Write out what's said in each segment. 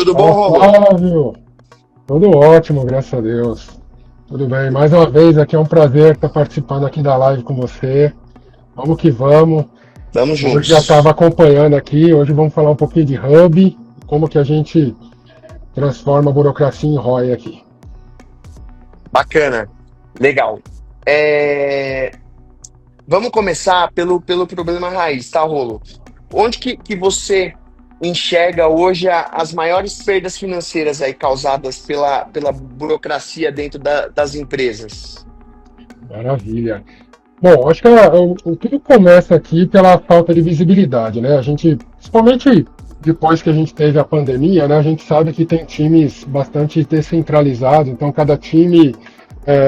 Tudo bom, Fala, Rômulo? Flávio! Tudo ótimo, graças a Deus. Tudo bem, mais uma vez aqui é um prazer estar participando aqui da live com você. Vamos que vamos. Tamo Hoje já estava juntos. acompanhando aqui, hoje vamos falar um pouquinho de Hub, como que a gente transforma a burocracia em ROI aqui. Bacana. Legal. É, Vamos começar pelo problema raiz, tá, Rolo? Onde que você enxerga hoje as maiores perdas financeiras aí causadas pela burocracia dentro das empresas? Maravilha. Bom, acho que tudo começa aqui pela falta de visibilidade, né? A gente, principalmente depois que a gente teve a pandemia, né? A gente sabe que tem times bastante descentralizados, então cada time,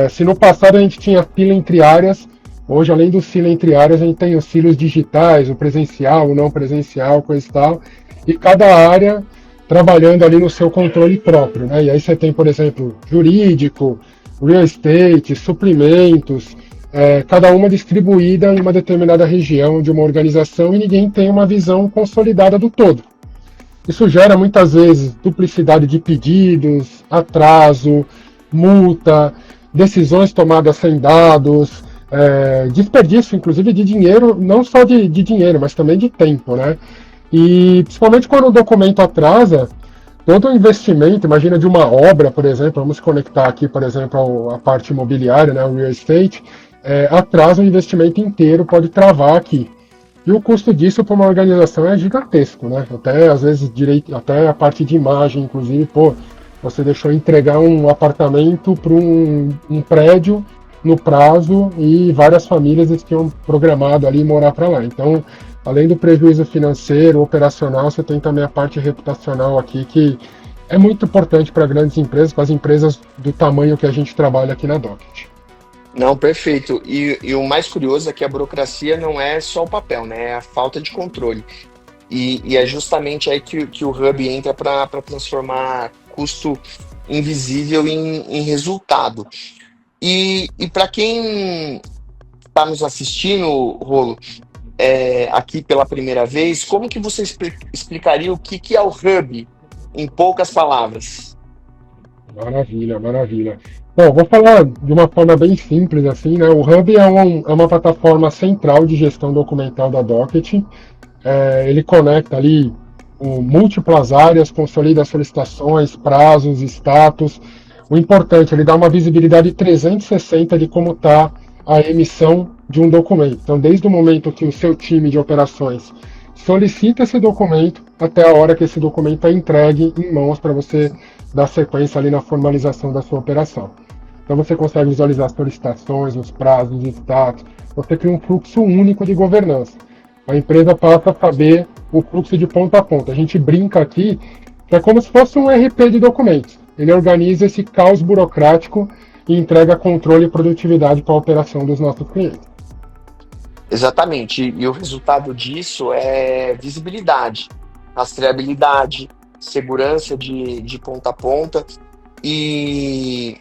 se no passado a gente tinha fila entre áreas, hoje além do silo entre áreas a gente tem os silos digitais, o presencial, o não presencial, coisa e tal, e cada área trabalhando ali no seu controle próprio, né? E aí você tem, por exemplo, jurídico, real estate, suprimentos, cada uma distribuída em uma determinada região de uma organização e ninguém tem uma visão consolidada do todo. Isso gera muitas vezes duplicidade de pedidos, atraso, multa, decisões tomadas sem dados, desperdício, inclusive, de dinheiro, não só de dinheiro, mas também de tempo, né? E principalmente quando o documento atrasa, todo o investimento, imagina de uma obra, por exemplo, vamos conectar aqui, por exemplo, a parte imobiliária, né, o real estate, atrasa o investimento inteiro, pode travar aqui. E o custo disso para uma organização é gigantesco, né? Até às vezes até a parte de imagem, inclusive, pô, você deixou entregar um apartamento para um prédio no prazo e várias famílias tinham programado ali morar para lá. Então, além do prejuízo financeiro, operacional, você tem também a parte reputacional aqui que é muito importante para grandes empresas, para as empresas do tamanho que a gente trabalha aqui na Docket. Não, perfeito. E o mais curioso é que a burocracia não é só o papel, né? É a falta de controle. E é justamente aí que o Hub entra para transformar custo invisível em resultado. E para quem está nos assistindo, Rolo, aqui pela primeira vez, como que você explicaria o que é o Hub em poucas palavras? Maravilha, maravilha. Bom, vou falar de uma forma bem simples assim, né? O Hub é uma plataforma central de gestão documental da Docket. Ele conecta ali múltiplas áreas, consolida as solicitações, prazos, status. O importante, ele dá uma visibilidade 360 de como está a emissão de um documento. Então, desde o momento que o seu time de operações solicita esse documento até a hora que esse documento é entregue em mãos para você dar sequência ali na formalização da sua operação. Então você consegue visualizar as solicitações, os prazos, os status. Você cria um fluxo único de governança. A empresa passa a saber o fluxo de ponta a ponta. A gente brinca aqui que é como se fosse um RP de documentos. Ele organiza esse caos burocrático e entrega controle e produtividade para a operação dos nossos clientes. Exatamente. E o resultado disso é visibilidade, rastreabilidade, segurança de ponta a ponta. E,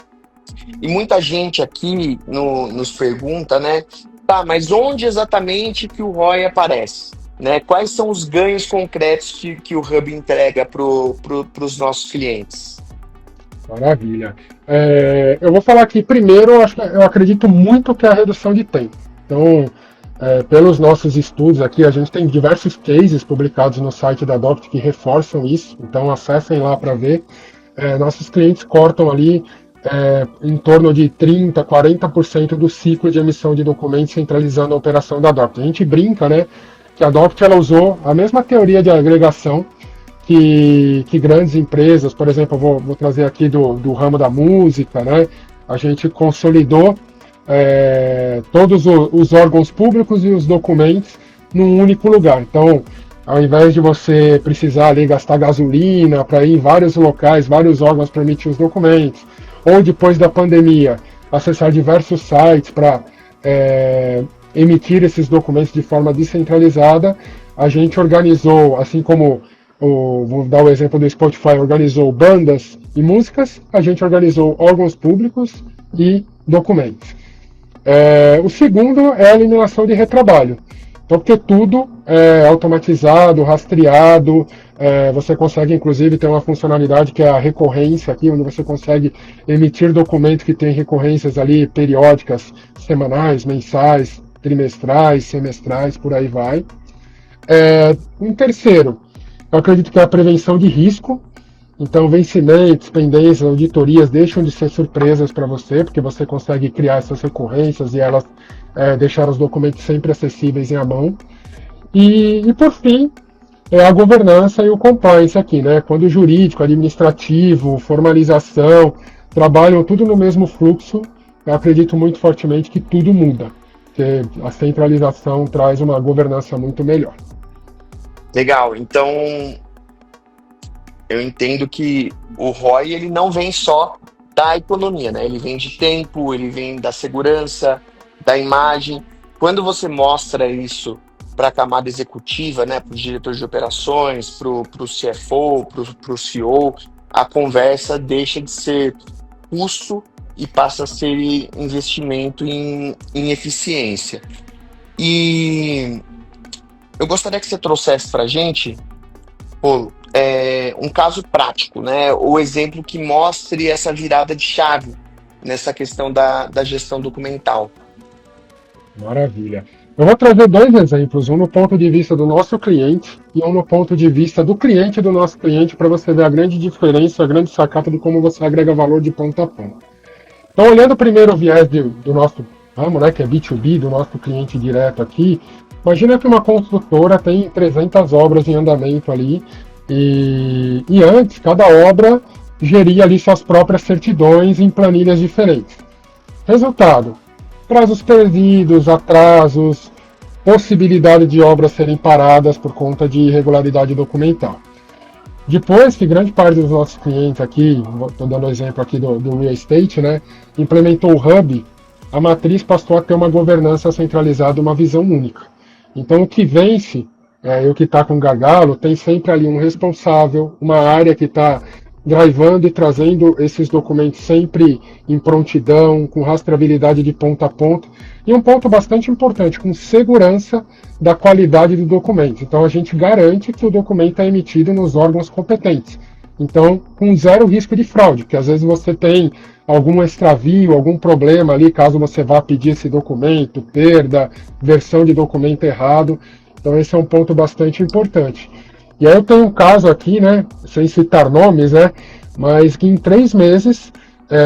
e muita gente aqui nos pergunta, né? Tá, mas onde exatamente que o ROI aparece? Né? Quais são os ganhos concretos que o Hub entrega para os nossos clientes? Maravilha. Eu vou falar aqui primeiro, eu acredito muito que é a redução de tempo. Então, pelos nossos estudos aqui, a gente tem diversos cases publicados no site da Doct que reforçam isso, então acessem lá para ver. Nossos clientes cortam ali em torno de 30%, 40% do ciclo de emissão de documentos centralizando a operação da Doct. A gente brinca, né, que a Doct ela usou a mesma teoria de agregação que grandes empresas, por exemplo, vou trazer aqui do ramo da música, né? A gente consolidou todos os órgãos públicos e os documentos num único lugar. Então, ao invés de você precisar ali gastar gasolina para ir em vários locais, vários órgãos para emitir os documentos, ou depois da pandemia, acessar diversos sites para emitir esses documentos de forma descentralizada, a gente organizou, assim como vou dar o exemplo do Spotify, organizou bandas e músicas, a gente organizou órgãos públicos e documentos. O segundo é a eliminação de retrabalho. Então, porque tudo é automatizado, rastreado, você consegue inclusive ter uma funcionalidade que é a recorrência aqui, onde você consegue emitir documentos que têm recorrências ali periódicas, semanais, mensais, trimestrais, semestrais, por aí vai. Um terceiro, eu acredito que é a prevenção de risco. Então, vencimentos, pendências, auditorias deixam de ser surpresas para você, porque você consegue criar essas recorrências e elas deixar os documentos sempre acessíveis em a mão. E por fim, é a governança e o compliance aqui, né? Quando o jurídico, administrativo, formalização trabalham tudo no mesmo fluxo, eu acredito muito fortemente que tudo muda, porque a centralização traz uma governança muito melhor. Legal. Então, eu entendo que o ROI ele não vem só da economia, né? Ele vem de tempo, ele vem da segurança, da imagem. Quando você mostra isso para a camada executiva, né, para o diretor de operações, para o CFO, para o CEO, a conversa deixa de ser custo e passa a ser investimento em eficiência. E eu gostaria que você trouxesse para a gente, pô, um caso prático, né? O exemplo que mostre essa virada de chave nessa questão da gestão documental. Maravilha. Eu vou trazer dois exemplos, um no ponto de vista do nosso cliente e um no ponto de vista do cliente do nosso cliente, para você ver a grande diferença, a grande sacada de como você agrega valor de ponta a ponta. Então, olhando primeiro o viés do nosso ramo, né, que é B2B, do nosso cliente direto aqui, imagina que uma construtora tem 300 obras em andamento ali, e antes, cada obra geria ali suas próprias certidões em planilhas diferentes. Resultado, prazos perdidos, atrasos, possibilidade de obras serem paradas por conta de irregularidade documental. Depois que grande parte dos nossos clientes aqui, estou dando exemplo aqui do real estate, né, implementou o Hub, a matriz passou a ter uma governança centralizada, uma visão única. Então o que vence e o que está com gargalo tem sempre ali um responsável, uma área que está drivando e trazendo esses documentos sempre em prontidão, com rastreabilidade de ponta a ponta, e um ponto bastante importante, com segurança da qualidade do documento. Então a gente garante que o documento é emitido nos órgãos competentes. Então, com zero risco de fraude, porque às vezes você tem algum extravio, algum problema ali, caso você vá pedir esse documento, perda, versão de documento errado. Então esse é um ponto bastante importante. E aí eu tenho um caso aqui, né, sem citar nomes, né, mas que em 3 meses,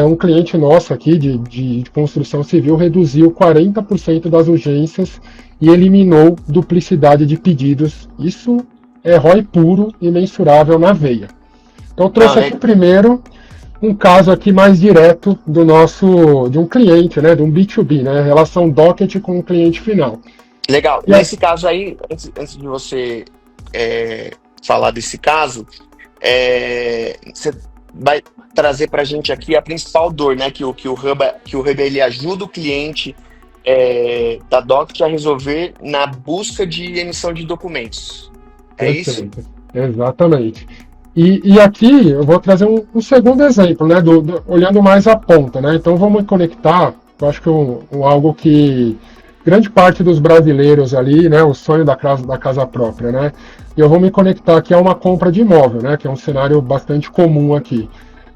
um cliente nosso aqui de construção civil reduziu 40% das urgências e eliminou duplicidade de pedidos. Isso é ROI puro e mensurável na veia. Então eu trouxe aqui primeiro um caso aqui mais direto de um cliente, né, de um B2B, né, relação docket com o cliente final. Legal. Nesse caso aí, antes de você falar desse caso, você vai trazer para a gente aqui a principal dor, né? Que o Hub ele ajuda o cliente da Docket a resolver na busca de emissão de documentos. É Perfeito. isso? Exatamente. E aqui eu vou trazer um segundo exemplo, né? Olhando mais a ponta, né? Então vamos conectar, eu acho que algo que grande parte dos brasileiros ali, né? O sonho da casa própria, né? E eu vou me conectar aqui a uma compra de imóvel, né? Que é um cenário bastante comum aqui.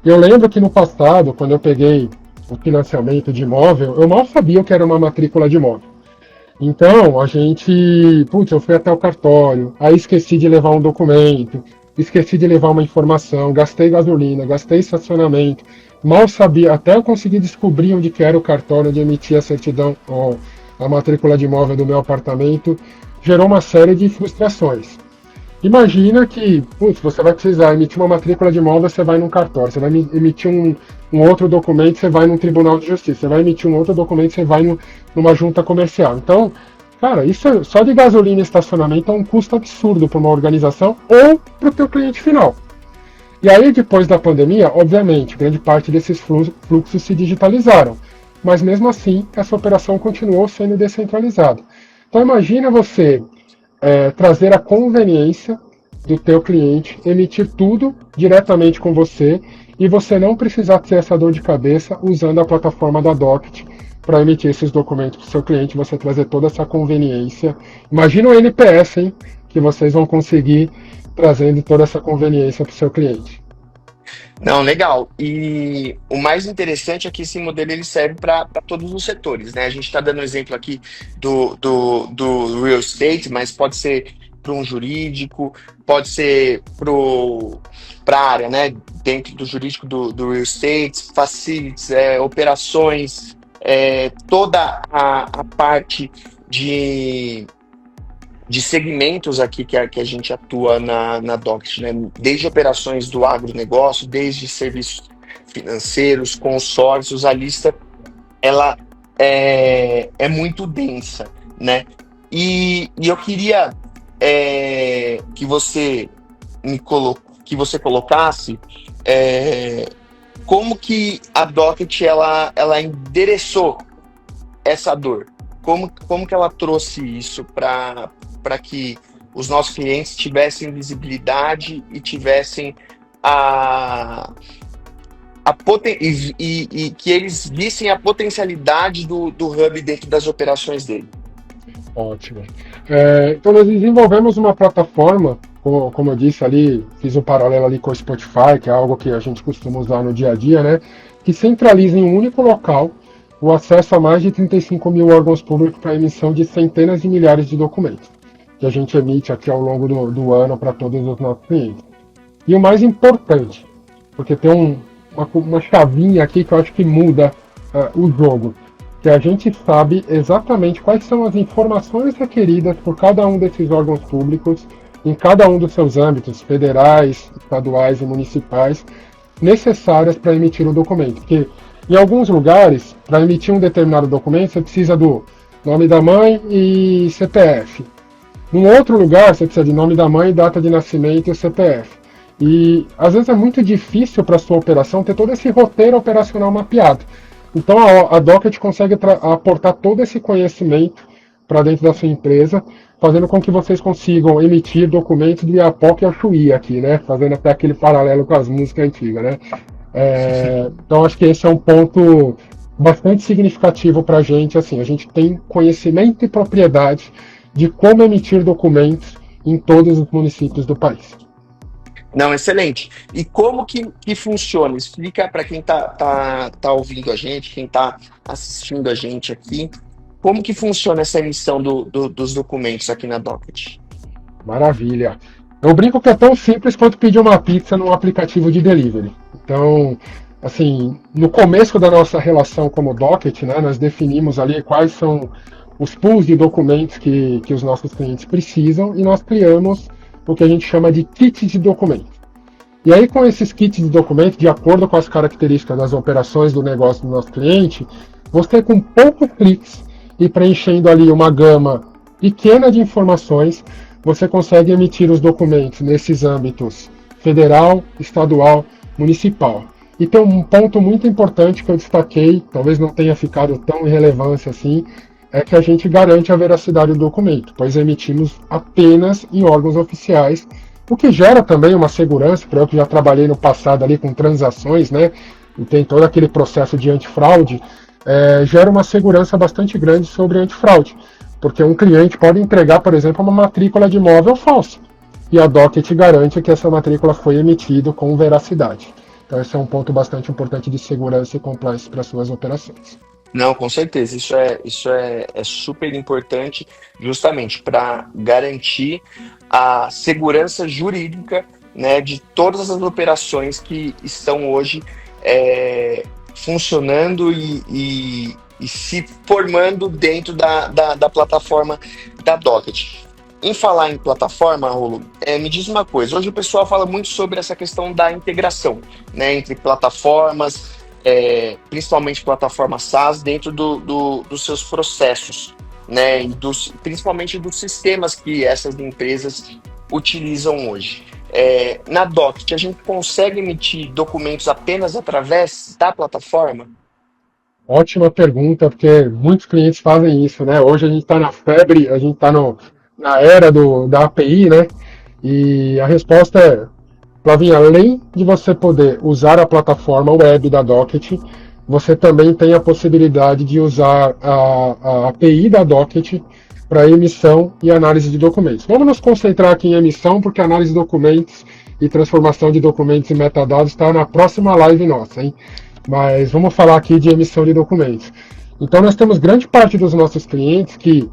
Eu lembro que no passado, quando eu peguei o financiamento de imóvel, eu mal sabia o que era uma matrícula de imóvel. Então, eu fui até o cartório, aí esqueci de levar um documento, esqueci de levar uma informação, gastei gasolina, gastei estacionamento, mal sabia, até eu conseguir descobrir onde que era o cartório onde emitia a certidão, ou a matrícula de imóvel do meu apartamento, gerou uma série de frustrações. Imagina que, você vai precisar emitir uma matrícula de imóvel, você vai num cartório, você vai emitir um outro documento, você vai num tribunal de justiça, você vai emitir um outro documento, você vai numa junta comercial. Então, cara, isso só de gasolina e estacionamento é um custo absurdo para uma organização ou para o teu cliente final. E aí, depois da pandemia, obviamente, grande parte desses fluxos se digitalizaram, mas mesmo assim, essa operação continuou sendo descentralizada. Então, imagina você trazer a conveniência do teu cliente, emitir tudo diretamente com você e você não precisar ter essa dor de cabeça usando a plataforma da Docket, para emitir esses documentos para o seu cliente, você trazer toda essa conveniência. Imagina o NPS, hein, que vocês vão conseguir trazendo toda essa conveniência para o seu cliente. Não, legal. E o mais interessante é que esse modelo ele serve para todos os setores, né? A gente está dando um exemplo aqui do real estate, mas pode ser para um jurídico, pode ser para a área, né? Dentro do jurídico do real estate, facilities, operações, toda a parte de de segmentos aqui que a gente atua na Doct, né? Desde operações do agronegócio, desde serviços financeiros, consórcios, a lista ela é muito densa, né? E eu queria que você que você colocasse é, como que a Docket ela endereçou essa dor? Como que ela trouxe isso para que os nossos clientes tivessem visibilidade e tivessem a, e que eles vissem a potencialidade do Hub dentro das operações dele? Ótimo. Então nós desenvolvemos uma plataforma, como eu disse ali, fiz um paralelo ali com o Spotify, que é algo que a gente costuma usar no dia a dia, né? Que centraliza em um único local o acesso a mais de 35 mil órgãos públicos para emissão de centenas de milhares de documentos, que a gente emite aqui ao longo do ano para todos os nossos clientes. E o mais importante, porque tem uma chavinha aqui que eu acho que muda o jogo, que a gente sabe exatamente quais são as informações requeridas por cada um desses órgãos públicos, em cada um dos seus âmbitos, federais, estaduais e municipais, necessárias para emitir o documento. Porque em alguns lugares, para emitir um determinado documento, você precisa do nome da mãe e CPF. Num outro lugar, você precisa de nome da mãe, data de nascimento e CPF. E às vezes é muito difícil para a sua operação ter todo esse roteiro operacional mapeado. Então a Docket consegue aportar todo esse conhecimento para dentro da sua empresa, fazendo com que vocês consigam emitir documentos do Iapoque ao Chuí aqui, né? Fazendo até aquele paralelo com as músicas antigas, né? Então acho que esse é um ponto bastante significativo para a gente. Assim, a gente tem conhecimento e propriedade de como emitir documentos em todos os municípios do país. Não, excelente. E como que funciona? Explica para quem tá ouvindo a gente, quem está assistindo a gente aqui, como que funciona essa emissão dos documentos aqui na Docket? Maravilha. Eu brinco que é tão simples quanto pedir uma pizza num aplicativo de delivery. Então, assim, no começo da nossa relação como Docket, né, nós definimos ali quais são os pools de documentos que os nossos clientes precisam e nós criamos o que a gente chama de kit de documentos. E aí, com esses kits de documentos, de acordo com as características das operações do negócio do nosso cliente, você com poucos cliques e preenchendo ali uma gama pequena de informações, você consegue emitir os documentos nesses âmbitos federal, estadual, municipal. E tem um ponto muito importante que eu destaquei, talvez não tenha ficado tão em relevância assim, é que a gente garante a veracidade do documento, pois emitimos apenas em órgãos oficiais, o que gera também uma segurança, para eu que já trabalhei no passado ali com transações, né, e tem todo aquele processo de antifraude, gera uma segurança bastante grande sobre antifraude, porque um cliente pode entregar, por exemplo, uma matrícula de imóvel falsa, e a Docket garante que essa matrícula foi emitida com veracidade. Então esse é um ponto bastante importante de segurança e compliance para suas operações. Não, com certeza. Isso é super importante, justamente para garantir a segurança jurídica, né, de todas as operações que estão hoje funcionando e se formando dentro da plataforma da Docket. Em falar em plataforma, Rolo, me diz uma coisa. Hoje o pessoal fala muito sobre essa questão da integração, né, entre plataformas, principalmente plataforma SaaS, dentro dos seus processos, né, e principalmente dos sistemas que essas empresas utilizam hoje. Na Docket, a gente consegue emitir documentos apenas através da plataforma? Ótima pergunta, porque muitos clientes fazem isso, né? Hoje a gente está na febre, a gente está na era da API, né? E a resposta Flavinha, além de você poder usar a plataforma web da Docket, você também tem a possibilidade de usar a API da Docket para emissão e análise de documentos. Vamos nos concentrar aqui em emissão, porque análise de documentos e transformação de documentos em metadados está na próxima live nossa, hein? Mas vamos falar aqui de emissão de documentos. Então nós temos grande parte dos nossos clientes que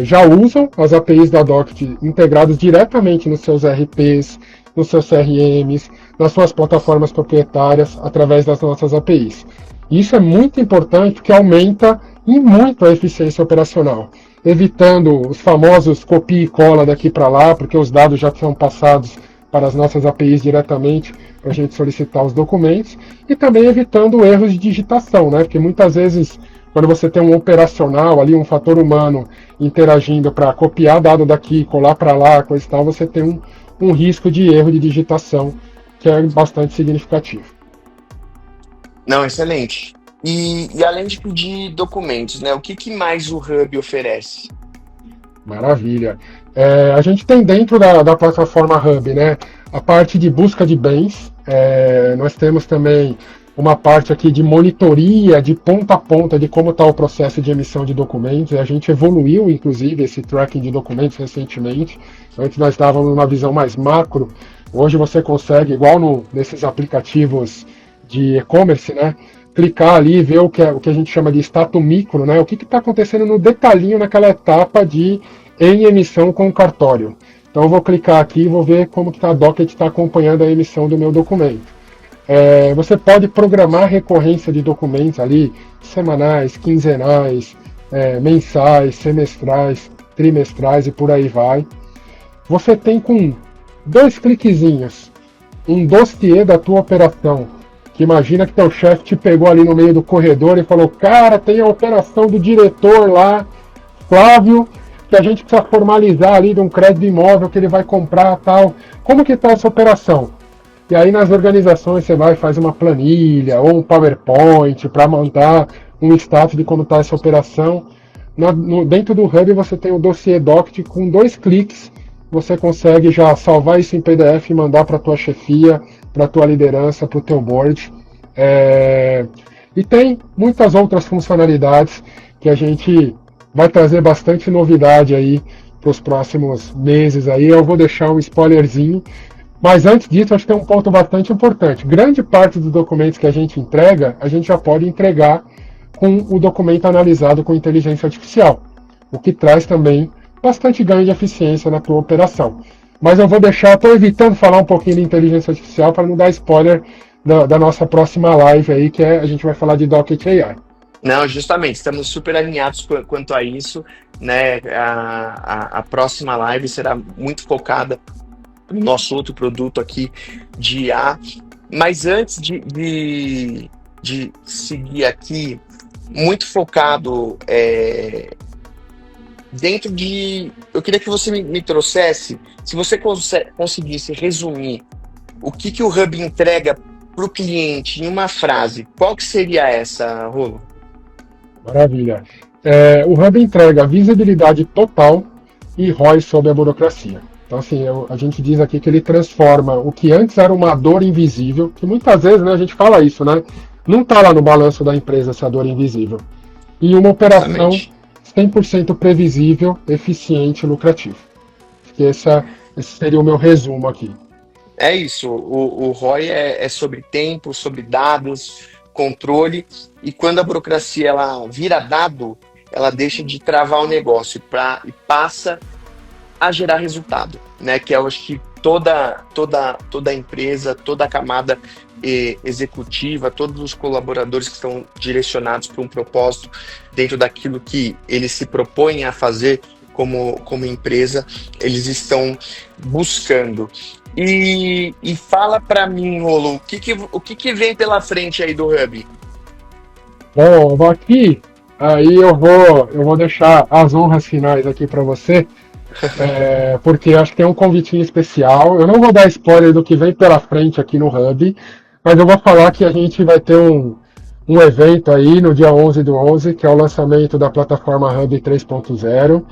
já usam as APIs da Docket integradas diretamente nos seus RPs, nos seus CRMs, nas suas plataformas proprietárias, através das nossas APIs. Isso é muito importante porque aumenta e muito a eficiência operacional, evitando os famosos copia e cola daqui para lá, porque os dados já são passados para as nossas APIs diretamente para a gente solicitar os documentos, e também evitando erros de digitação, né? Porque muitas vezes, quando você tem um operacional ali, um fator humano interagindo para copiar dado daqui, colar para lá, coisa e tal, você tem um risco de erro de digitação que é bastante significativo. Não, excelente. E além de pedir documentos, né? O que mais o Hub oferece? Maravilha. A gente tem dentro da plataforma Hub, né, a parte de busca de bens. Nós temos também uma parte aqui de monitoria de ponta a ponta de como está o processo de emissão de documentos. A gente evoluiu, inclusive, esse tracking de documentos recentemente. Antes nós estávamos numa visão mais macro. Hoje você consegue, igual nesses aplicativos de e-commerce, né, clicar ali e ver o que a gente chama de status micro, né, o que está acontecendo no detalhinho naquela etapa em emissão com o cartório. Então eu vou clicar aqui e vou ver como que a Docket está acompanhando a emissão do meu documento. Você pode programar recorrência de documentos ali, semanais, quinzenais, mensais, semestrais, trimestrais e por aí vai. Você tem com 2 cliquezinhos um dossiê da tua operação, que imagina que teu chefe te pegou ali no meio do corredor e falou: cara, tem a operação do diretor lá, Flávio, que a gente precisa formalizar ali de um crédito imóvel que ele vai comprar, tal. Como que está essa operação? E aí nas organizações você vai e faz uma planilha ou um PowerPoint para montar um status de como está essa operação. Dentro do Hub você tem o dossiê Docket, com 2 cliques você consegue já salvar isso em PDF e mandar para a tua chefia, para a tua liderança, para o teu board. E tem muitas outras funcionalidades que a gente vai trazer bastante novidade aí para os próximos meses. Aí eu vou deixar um spoilerzinho. Mas antes disso, acho que tem um ponto bastante importante. Grande parte dos documentos que a gente entrega, a gente já pode entregar com o documento analisado com inteligência artificial, o que traz também bastante ganho de eficiência na tua operação. Mas eu vou deixar, estou evitando falar um pouquinho de inteligência artificial para não dar spoiler da nossa próxima live aí, que a gente vai falar de Docket AI. Não, justamente, estamos super alinhados quanto a isso, né? A próxima live será muito focada no nosso outro produto aqui de IA. Mas antes de seguir aqui, muito focado dentro de... Eu queria que você me trouxesse, se você conseguisse resumir o que o Hub entrega para o cliente em uma frase, qual que seria essa, Rolo? Maravilha. O Hub entrega visibilidade total e ROI sobre a burocracia. Então, assim, a gente diz aqui que ele transforma o que antes era uma dor invisível, que muitas vezes, né, a gente fala isso, né? Não está lá no balanço da empresa essa dor invisível. E uma operação 100% previsível, eficiente e lucrativa. Esse seria o meu resumo aqui. É isso, o ROI é sobre tempo, sobre dados, controle, e quando a burocracia ela vira dado, ela deixa de travar o negócio e passa a gerar resultado, né? Que eu acho que toda empresa, toda a camada executiva, todos os colaboradores que estão direcionados para um propósito dentro daquilo que eles se propõem a fazer como empresa, eles estão buscando. E fala para mim, Rolo, o que vem pela frente aí do Hub? Bom, aqui, aí eu vou deixar as honras finais aqui para você, porque acho que tem um convitinho especial. Eu não vou dar spoiler do que vem pela frente aqui no Hub, mas eu vou falar que a gente vai ter um evento aí no dia 11/11, que é o lançamento da plataforma Hub 3.0.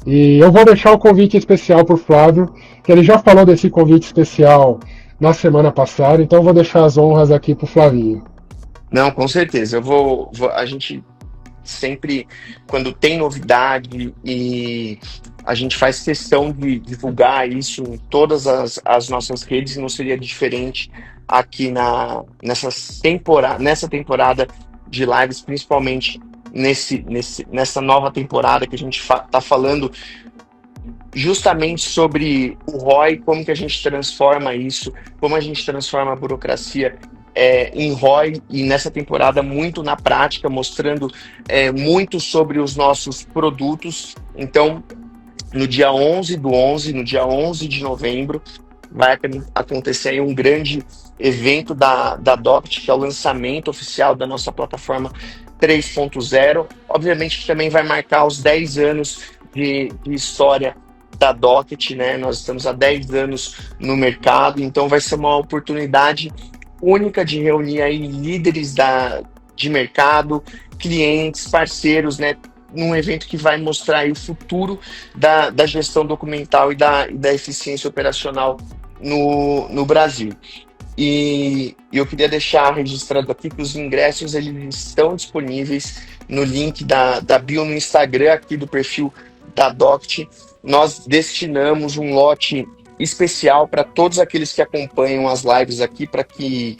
E eu vou deixar o convite especial para o Flávio, que ele já falou desse convite especial na semana passada, então eu vou deixar as honras aqui para o Flavinho. Não, com certeza. A gente sempre, quando tem novidade e a gente faz questão de divulgar isso em todas as nossas redes, não seria diferente aqui nessa temporada de lives, principalmente nessa nova temporada que a gente está falando justamente sobre o ROI, como que a gente transforma isso, como a gente transforma a burocracia em ROI, e nessa temporada muito na prática, mostrando muito sobre os nossos produtos. Então, no dia 11 do 11, no dia 11 de novembro, vai acontecer aí um grande evento da Doct, que é o lançamento oficial da nossa plataforma 3.0. Obviamente que também vai marcar os 10 anos de história da Docket, né? Nós estamos há 10 anos no mercado, então vai ser uma oportunidade única de reunir aí líderes de mercado, clientes, parceiros, né? Num evento que vai mostrar aí o futuro da gestão documental e da eficiência operacional no Brasil. E eu queria deixar registrado aqui que os ingressos eles estão disponíveis no link da bio no Instagram, aqui do perfil da Doct. Nós destinamos um lote especial para todos aqueles que acompanham as lives aqui, para que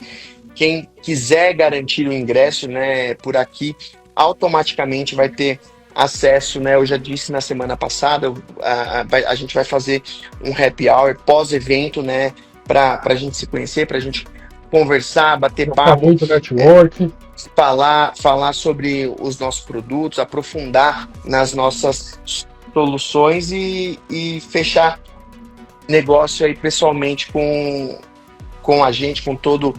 quem quiser garantir o ingresso, né, por aqui, automaticamente vai ter acesso, né? Eu já disse na semana passada, a gente vai fazer um happy hour pós-evento, né? Para a gente se conhecer, para a gente conversar, bater Trocar papo, muito network. falar sobre os nossos produtos, aprofundar nas nossas soluções e fechar negócio aí pessoalmente com a gente, com todo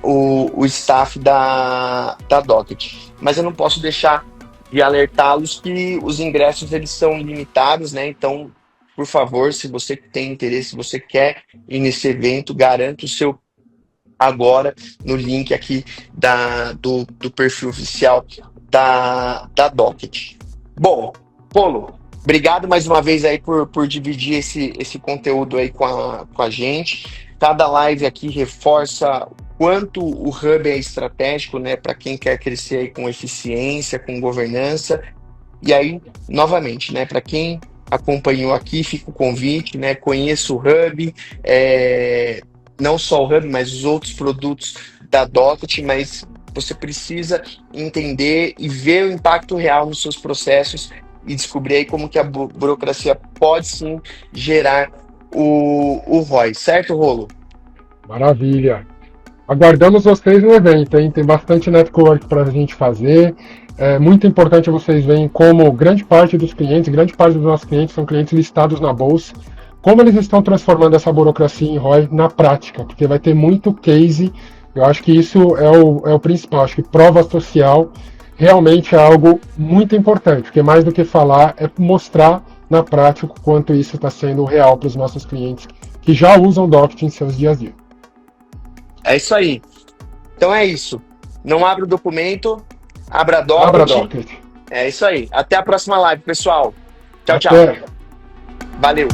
o staff da Docket. Mas eu não posso deixar de alertá-los que os ingressos eles são limitados, né? Então, por favor, se você tem interesse, se você quer ir nesse evento, garanta o seu agora no link aqui do perfil oficial da Docket. Bom, Polo, obrigado mais uma vez aí por dividir esse conteúdo aí com a gente. Cada live aqui reforça o quanto o Hub é estratégico, né, para quem quer crescer aí com eficiência, com governança. E aí, novamente, né, para quem acompanhou aqui, fica o convite, né, conheça o Hub, não só o Hub, mas os outros produtos da Docket, mas você precisa entender e ver o impacto real nos seus processos e descobrir aí como que a burocracia pode sim gerar o ROI, certo, Rolo? Maravilha. Aguardamos vocês no evento, hein? Tem bastante network para a gente fazer. É muito importante vocês verem como grande parte dos nossos clientes são clientes listados na bolsa, como eles estão transformando essa burocracia em ROI na prática, porque vai ter muito case. Eu acho que isso é o principal. Acho que prova social realmente é algo muito importante, porque mais do que falar é mostrar na prática o quanto isso está sendo real para os nossos clientes que já usam Doct em seus dias a dia. É isso aí. Então é isso. Não abra o documento, abra a Abra Docket. Docket. É isso aí. Até a próxima live, pessoal. Tchau, tchau. Até. Valeu.